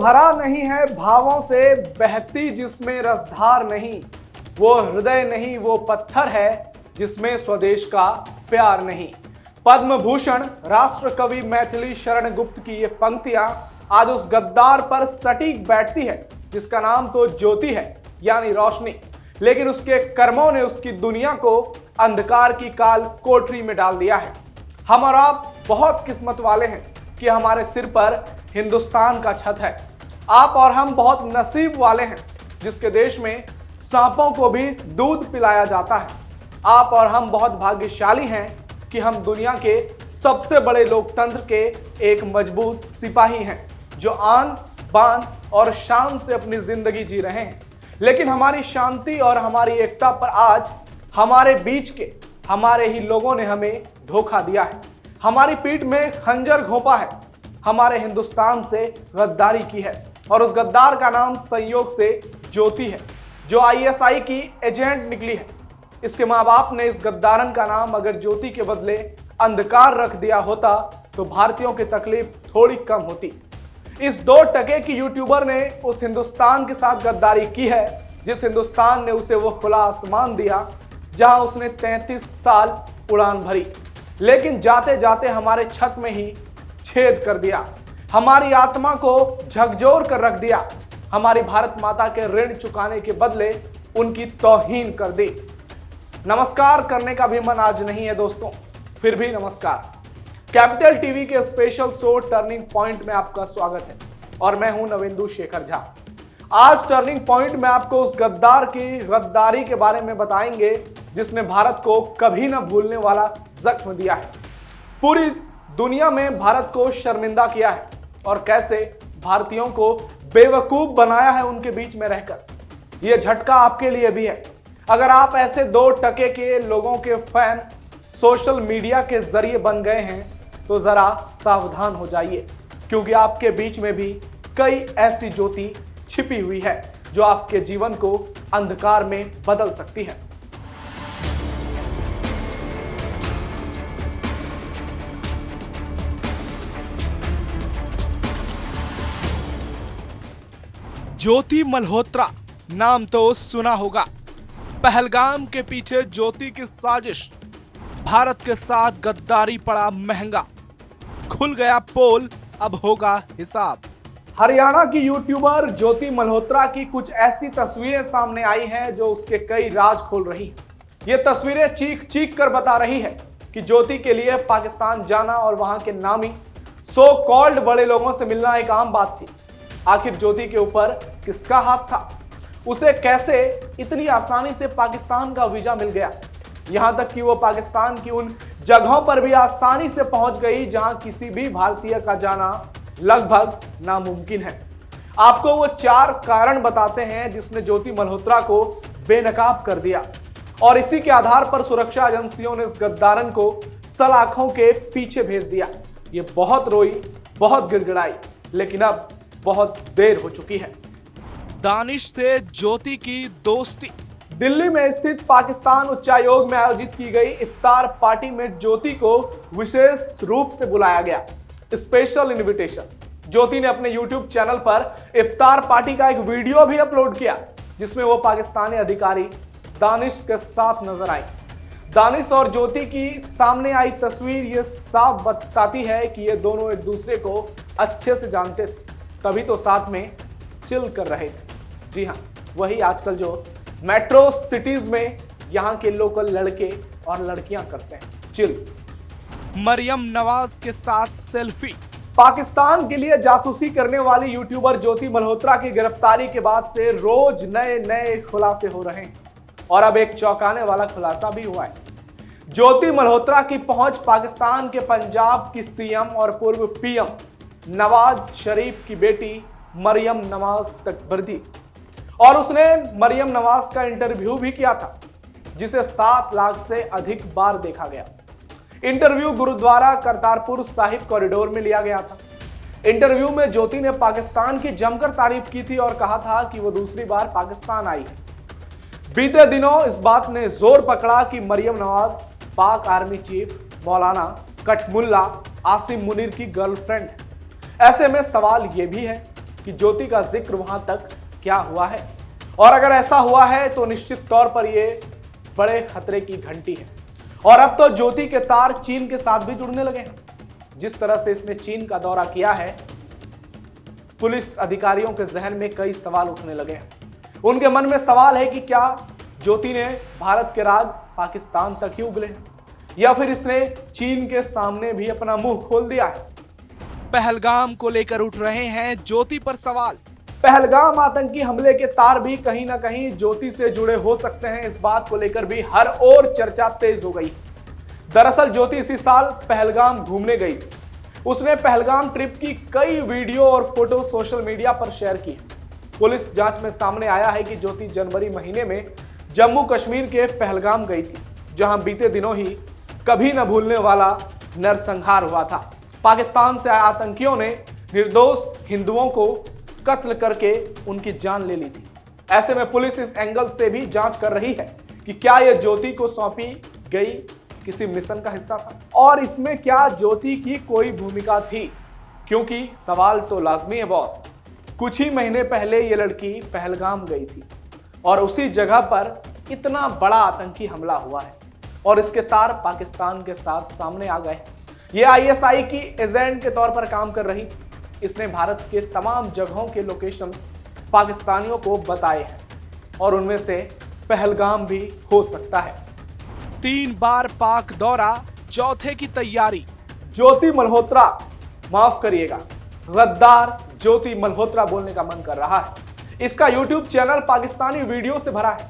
भरा नहीं है भावों से, बहती जिसमें रसधार नहीं, वो हृदय नहीं वो पत्थर है जिसमें स्वदेश का प्यार नहीं। पद्म भूषण राष्ट्र कवि मैथिली शरण गुप्त की ये पंक्तियां आज उस गद्दार पर सटीक बैठती है जिसका नाम तो ज्योति है यानी रोशनी, लेकिन उसके कर्मों ने उसकी दुनिया को अंधकार की काल कोठरी में डाल दिया है। हम और आप बहुत किस्मत वाले हैं कि हमारे सिर पर हिंदुस्तान का छत है। आप और हम बहुत नसीब वाले हैं जिसके देश में सांपों को भी दूध पिलाया जाता है। आप और हम बहुत भाग्यशाली हैं कि हम दुनिया के सबसे बड़े लोकतंत्र के एक मजबूत सिपाही हैं जो आन बान और शान से अपनी जिंदगी जी रहे हैं। लेकिन हमारी शांति और हमारी एकता पर आज हमारे बीच के हमारे ही लोगों ने हमें धोखा दिया है, हमारी पीठ में खंजर घोंपा है, हमारे हिंदुस्तान से गद्दारी की है। और उस गद्दार का नाम संयोग से ज्योति है जो आईएसआई की एजेंट निकली है। इसके माँ बाप ने इस गद्दारन का नाम अगर ज्योति के बदले अंधकार रख दिया होता तो भारतीयों की तकलीफ थोड़ी कम होती। इस 2 टके की यूट्यूबर ने उस हिंदुस्तान के साथ गद्दारी की है जिस हिंदुस्तान ने उसे वो खुला आसमान दिया जहां उसने 33 साल उड़ान भरी, लेकिन जाते जाते हमारे छत में ही छेद कर दिया, हमारी आत्मा को झकझोर कर रख दिया, हमारी भारत माता के ऋण चुकाने के बदले उनकी तौहीन कर दी। नमस्कार करने का भी मन आज नहीं है दोस्तों, फिर भी नमस्कार। कैपिटल टीवी के स्पेशल शो टर्निंग पॉइंट में आपका स्वागत है और मैं हूं नवेंदु शेखर झा। आज टर्निंग पॉइंट में आपको उस गद्दार की गद्दारी के बारे में बताएंगे जिसने भारत को कभी न भूलने वाला जख्म दिया है, पूरी दुनिया में भारत को शर्मिंदा किया है और कैसे भारतीयों को बेवकूफ बनाया है उनके बीच में रहकर। यह झटका आपके लिए भी है। अगर आप ऐसे 2 टके के लोगों के फैन सोशल मीडिया के जरिए बन गए हैं तो जरा सावधान हो जाइए, क्योंकि आपके बीच में भी कई ऐसी ज्योति छिपी हुई है जो आपके जीवन को अंधकार में बदल सकती है। ज्योति मल्होत्रा नाम तो सुना होगा। पहलगाम के पीछे ज्योति की साजिश, भारत के साथ गद्दारी पड़ा महंगा, खुल गया पोल अब होगा हिसाब। हरियाणा की यूट्यूबर ज्योति मल्होत्रा की कुछ ऐसी तस्वीरें सामने आई हैं जो उसके कई राज खोल रही हैं। ये तस्वीरें चीख चीख कर बता रही है कि ज्योति के लिए पाकिस्तान जाना और वहां के नामी सो कॉल्ड बड़े लोगों से मिलना एक आम बात थी। आखिर ज्योति के ऊपर किसका हाथ था? उसे कैसे इतनी आसानी से पाकिस्तान का वीजा मिल गया? यहां तक कि वो पाकिस्तान की उन जगहों पर भी आसानी से पहुंच गई जहां किसी भी भारतीय का जाना लगभग नामुमकिन है। आपको वो 4 कारण बताते हैं जिसने ज्योति मल्होत्रा को बेनकाब कर दिया और इसी के आधार पर सुरक्षा एजेंसियों ने इस गद्दारन को सलाखों के पीछे भेज दिया। ये बहुत रोई, बहुत गिड़गिड़ाई, लेकिन अब बहुत देर हो चुकी है। दानिश से ज्योति की दोस्ती। दिल्ली में स्थित पाकिस्तान उच्चायोग में आयोजित की गई इफ्तार पार्टी में ज्योति को विशेष रूप से बुलाया गया। Special invitation. ज्योति ने अपने YouTube चैनल पर इफ्तार पार्टी का एक वीडियो भी अपलोड किया जिसमें वो पाकिस्तानी अधिकारी दानिश के साथ नजर आई। दानिश और ज्योति की सामने आई तस्वीर ये साफ बताती है कि ये दोनों एक दूसरे को अच्छे से जानते थे, तभी तो साथ में चिल कर रहे थे। जी हाँ, वही आजकल जो मेट्रो सिटीज में यहाँ के लोकल लड़के और लड़कियां करते हैं, चिल। मरियम नवाज के साथ सेल्फी। पाकिस्तान के लिए जासूसी करने वाली यूट्यूबर ज्योति मल्होत्रा की गिरफ्तारी के बाद से रोज नए नए खुलासे हो रहे हैं और अब एक चौंकाने वाला खुलासा भी हुआ है। ज्योति मल्होत्रा की पहुंच पाकिस्तान के पंजाब की सीएम और पूर्व पीएम नवाज शरीफ की बेटी मरियम नवाज तक बढ़ी और उसने मरियम नवाज का इंटरव्यू भी किया था जिसे 7 लाख से अधिक बार देखा गया। इंटरव्यू गुरुद्वारा करतारपुर साहिब कॉरिडोर में लिया गया था। इंटरव्यू में ज्योति ने पाकिस्तान की जमकर तारीफ की थी और कहा था कि वो दूसरी बार पाकिस्तान आई है। बीते दिनों इस बात ने जोर पकड़ा कि मरियम नवाज पाक आर्मी चीफ मौलाना कठमुल्ला आसिम मुनीर की गर्लफ्रेंड है। ऐसे में सवाल यह भी है कि ज्योति का जिक्र वहां तक क्या हुआ है, और अगर ऐसा हुआ है तो निश्चित तौर पर यह बड़े खतरे की घंटी है। और अब तो ज्योति के तार चीन के साथ भी जुड़ने लगे हैं। जिस तरह से इसने चीन का दौरा किया है, पुलिस अधिकारियों के जहन में कई सवाल उठने लगे हैं। उनके मन में सवाल है कि क्या ज्योति ने भारत के राज पाकिस्तान तक ही उगले हैं, या फिर इसने चीन के सामने भी अपना मुंह खोल दिया है। पहलगाम को लेकर उठ रहे हैं ज्योति पर सवाल। पहलगाम आतंकी हमले के तार भी कहीं ना कहीं ज्योति से जुड़े हो सकते हैं, इस बात को लेकर भी हर ओर चर्चा तेज हो गई। दरअसल ज्योति इसी साल पहलगाम घूमने गई थी। उसने पहलगाम ट्रिप की कई वीडियो और फोटो सोशल मीडिया पर शेयर की। पुलिस जांच में सामने आया है कि ज्योति जनवरी महीने में जम्मू कश्मीर के पहलगाम गई थी, जहां बीते दिनों ही कभी न भूलने वाला नरसंहार हुआ था। पाकिस्तान से आए आतंकियों ने निर्दोष हिंदुओं को कत्ल करके उनकी जान ले ली थी। ऐसे में पुलिस इस एंगल से भी जांच कर रही है कि क्या यह ज्योति को सौंपी गई किसी मिशन का हिस्सा था, और इसमें क्या ज्योति की कोई भूमिका थी। क्योंकि सवाल तो लाजमी है बॉस, कुछ ही महीने पहले ये लड़की पहलगाम गई थी और उसी जगह पर इतना बड़ा आतंकी हमला हुआ है, और इसके तार पाकिस्तान के साथ सामने आ गए। ये आईएसआई की एजेंट के तौर पर काम कर रही। इसने भारत के तमाम जगहों के लोकेशंस पाकिस्तानियों को बताए हैं, और उनमें से पहलगाम भी हो सकता है। 3 बार पाक दौरा, चौथे की तैयारी। ज्योति मल्होत्रा, माफ करिएगा, गद्दार ज्योति मल्होत्रा बोलने का मन कर रहा है। इसका यूट्यूब चैनल पाकिस्तानी वीडियो से भरा है।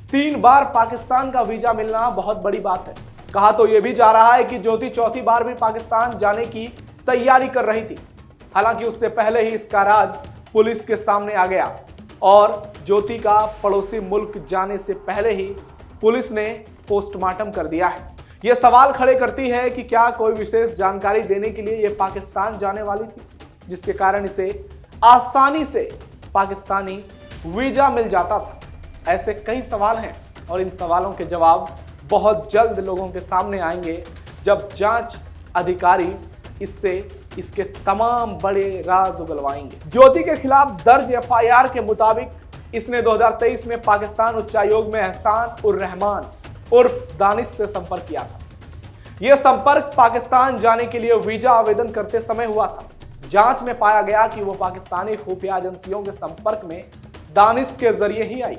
3 बार पाकिस्तान का वीजा मिलना बहुत बड़ी बात है। कहा तो यह भी जा रहा है कि ज्योति चौथी बार भी पाकिस्तान जाने की तैयारी कर रही थी। हालांकि उससे पहले ही इसका राज पुलिस के सामने आ गया, और ज्योति का पड़ोसी मुल्क जाने से पहले ही पुलिस ने पोस्टमार्टम कर दिया है। यह सवाल खड़े करती है कि क्या कोई विशेष जानकारी देने के लिए यह पाकिस्तान जाने वाली थी, जिसके कारण इसे आसानी से पाकिस्तानी वीजा मिल जाता था। ऐसे कई सवाल हैं, और इन सवालों के जवाब बहुत जल्द लोगों के सामने आएंगे, जब जांच अधिकारी इसके तमाम बड़े राज उगलवाएंगे। ज्योति के खिलाफ दर्ज एफआईआर के मुताबिक इसने 2023 में पाकिस्तान उच्चायोग में एहसान उर रहमान उर्फ दानिश से संपर्क किया था। यह संपर्क पाकिस्तान जाने के लिए वीजा आवेदन करते समय हुआ था। जांच में पाया गया कि वो पाकिस्तानी खुफिया एजेंसियों के संपर्क में दानिश के जरिए ही आई।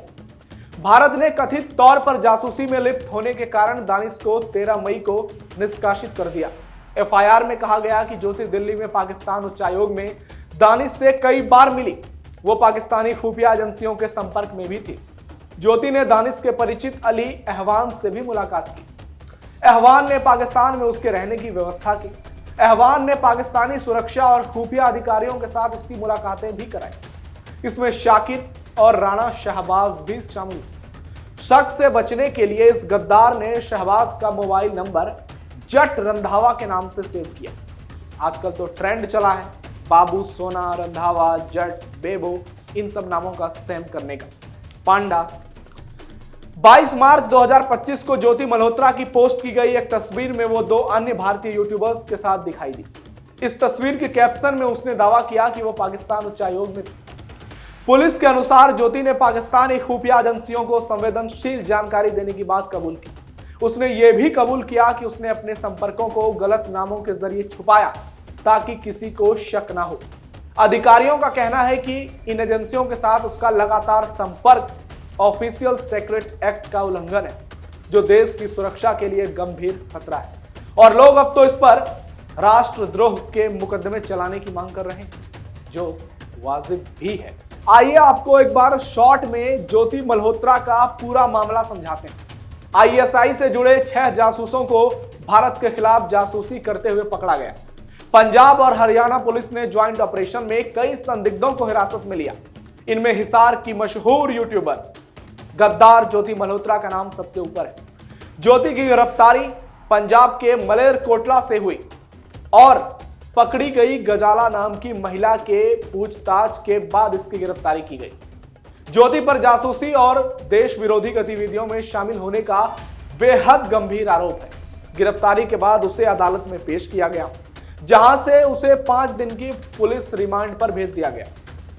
भारत ने कथित तौर पर जासूसी में लिप्त होने के कारण दानिश को 13 मई को निष्कासित कर दिया। एफआईआर में कहा गया कि ज्योति दिल्ली में पाकिस्तान उच्चायोग में दानिश से कई बार मिली। वो पाकिस्तानी खुफिया एजेंसियों के संपर्क में भी थी। ज्योति ने दानिश के परिचित अली अहवान से भी मुलाकात की। अहवान ने पाकिस्तान में उसके रहने की व्यवस्था की। अहवान ने पाकिस्तानी सुरक्षा और खुफिया अधिकारियों के साथ उसकी मुलाकातें भी कराई। इसमें शाकिर और राणा शहबाज भी शामिल। शक से बचने के लिए इस गद्दार ने शहबाज का मोबाइल नंबर जट रंधावा के नाम से सेव किया। आजकल तो ट्रेंड चला है बाबू, सोना, रंधावा, जट, बेबो, इन सब नामों का सेम करने का। पांडा। 22 मार्च 2025 को ज्योति मल्होत्रा की पोस्ट की गई एक तस्वीर में वो 2 अन्य भारतीय यूट्यूबर्स के साथ दिखाई दी। इस तस्वीर के कैप्शन में उसने दावा किया कि वो पाकिस्तान उच्चायोग में थी। पुलिस के अनुसार ज्योति ने पाकिस्तानी खुफिया एजेंसियों को संवेदनशील जानकारी देने की बात कबूल की। उसने ये भी कबूल किया कि उसने अपने संपर्कों को गलत नामों के जरिए छुपाया ताकि किसी को शक ना हो। अधिकारियों का कहना है कि इन एजेंसियों के साथ उसका लगातार संपर्क ऑफिशियल सीक्रेट एक्ट का उल्लंघन है, जो देश की सुरक्षा के लिए गंभीर खतरा है, और लोग अब तो इस पर राष्ट्रद्रोह के मुकदमे चलाने की मांग कर रहे हैं, जो वाजिब भी है। आइए आपको एक बार शॉर्ट में ज्योति मल्होत्रा का पूरा मामला समझाते हैं। आईएसआई से जुड़े 6 जासूसों को भारत के खिलाफ जासूसी करते हुए पकड़ा गया। पंजाब और हरियाणा पुलिस ने ज्वाइंट ऑपरेशन में कई संदिग्धों को हिरासत में लिया। इनमें हिसार की मशहूर यूट्यूबर गद्दार ज्योति मल्होत्रा का नाम सबसे ऊपर है। ज्योति की गिरफ्तारी पंजाब के मलेरकोटला से हुई और पकड़ी गई गजाला नाम की महिला के पूछताछ के बाद इसकी गिरफ्तारी की गई। ज्योति पर जासूसी और देश विरोधी गतिविधियों में शामिल होने का बेहद गंभीर आरोप है। गिरफ्तारी के बाद उसे अदालत में पेश किया गया, जहां से उसे 5 दिन की पुलिस रिमांड पर भेज दिया गया।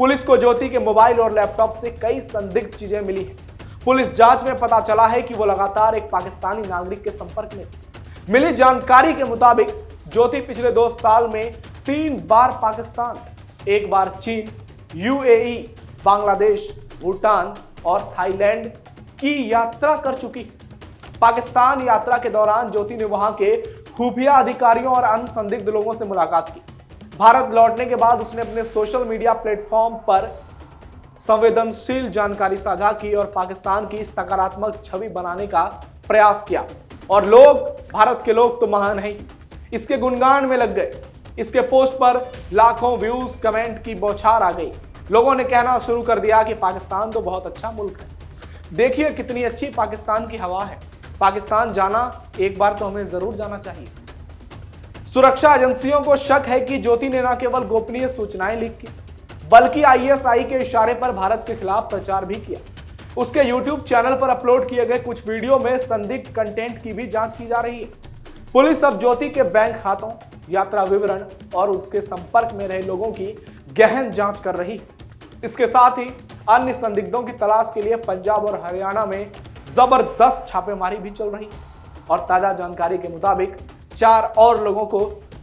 पुलिस को ज्योति के मोबाइल और लैपटॉप से कई संदिग्ध चीजें मिली हैं। पुलिस जांच में पता चला है कि वो लगातार एक पाकिस्तानी नागरिक के संपर्क में थी। मिली जानकारी के मुताबिक ज्योति पिछले 2 साल में 3 बार पाकिस्तान, 1 बार चीन, यूएई, बांग्लादेश, भूटान और थाईलैंड की यात्रा कर चुकी है। पाकिस्तान यात्रा के दौरान ज्योति ने वहां के खुफिया अधिकारियों और अन्य संदिग्ध लोगों से मुलाकात की। भारत लौटने के बाद उसने अपने सोशल मीडिया प्लेटफॉर्म पर संवेदनशील जानकारी साझा की और पाकिस्तान की सकारात्मक छवि बनाने का प्रयास किया। और भारत के लोग तो महान हैं, इसके गुणगान में लग गए। इसके पोस्ट पर लाखों व्यूज, कमेंट की बौछार आ गई। लोगों ने कहना शुरू कर दिया कि पाकिस्तान तो बहुत अच्छा मुल्क है, देखिए कितनी अच्छी पाकिस्तान की हवा है, पाकिस्तान जाना एक बार तो हमें जरूर जाना चाहिए। सुरक्षा एजेंसियों को शक है कि ज्योति ने न केवल गोपनीय सूचनाएं लीक की, बल्कि आईएसआई के इशारे पर भारत के खिलाफ प्रचार भी किया। उसके यूट्यूब चैनल पर अपलोड किए गए कुछ वीडियो में संदिग्ध कंटेंट की भी जांच की जा रही है। पुलिस अब ज्योति के बैंक खातों, यात्रा विवरण और उसके संपर्क में रहे लोगों की गहन जांच कर रही है। इसके साथ ही अन्य संदिग्धों की तलाश के लिए पंजाब और हरियाणा में जबरदस्त छापेमारी भी चल रही है और ताजा जानकारी के मुताबिक 4 और लोगों को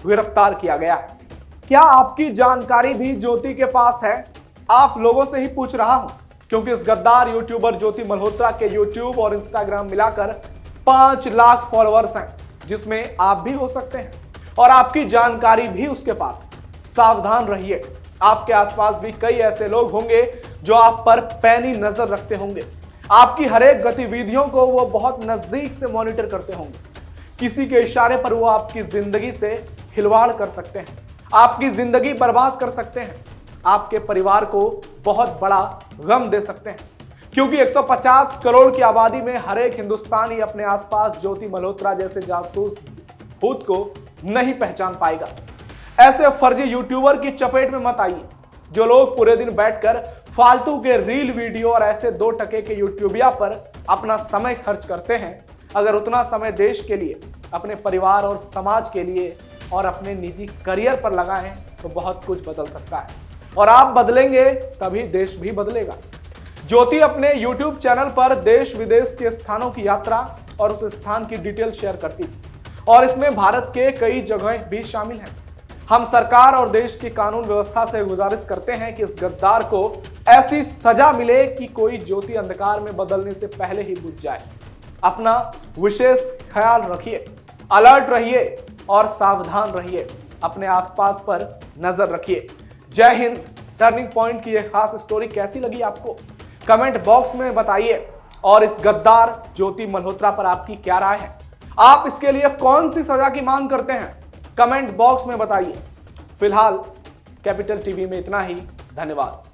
गिरफ्तार किया गया है। क्या आपकी जानकारी भी ज्योति के पास है? आप लोगों से ही पूछ रहा हूं, क्योंकि इस गद्दार यूट्यूबर ज्योति मल्होत्रा के यूट्यूब और इंस्टाग्राम मिलाकर 5 लाख फॉलोअर्स हैं, जिसमें आप भी हो सकते हैं और आपकी जानकारी भी उसके पास। सावधान रहिए, आपके आसपास भी कई ऐसे लोग होंगे जो आप पर पैनी नजर रखते होंगे। आपकी हर एक गतिविधियों को वो बहुत नजदीक से मॉनिटर करते होंगे। किसी के इशारे पर वो आपकी जिंदगी से खिलवाड़ कर सकते हैं, आपकी जिंदगी बर्बाद कर सकते हैं, आपके परिवार को बहुत बड़ा गम दे सकते हैं, क्योंकि 150 करोड़ की आबादी में हर एक हिंदुस्तानी अपने आसपास ज्योति मल्होत्रा जैसे जासूस भूत को नहीं पहचान पाएगा। ऐसे फर्जी यूट्यूबर की चपेट में मत आइए, जो लोग पूरे दिन बैठकर फालतू के रील वीडियो और ऐसे 2 टके के यूट्यूबिया पर अपना समय खर्च करते हैं। अगर उतना समय देश के लिए, अपने परिवार और समाज के लिए और अपने निजी करियर पर लगाएं तो बहुत कुछ बदल सकता है और आप बदलेंगे तभी देश भी बदलेगा। ज्योति अपने YouTube चैनल पर देश विदेश के स्थानों की यात्रा और उस स्थान की डिटेल शेयर करती है और इसमें भारत के कई जगहें भी शामिल हैं। हम सरकार और देश की कानून व्यवस्था से गुजारिश करते हैं कि इस गद्दार को ऐसी सजा मिले कि कोई ज्योति अंधकार में बदलने से पहले ही बुझ जाए। अपना विशेष ख्याल रखिए, अलर्ट रहिए और सावधान रहिए, अपने आसपास पर नजर रखिए। जय हिंद। टर्निंग पॉइंट की यह खास स्टोरी कैसी लगी आपको? कमेंट बॉक्स में बताइए और इस गद्दार ज्योति मल्होत्रा पर आपकी क्या राय है? आप इसके लिए कौन सी सजा की मांग करते हैं? कमेंट बॉक्स में बताइए। फिलहाल कैपिटल टीवी में इतना ही। धन्यवाद।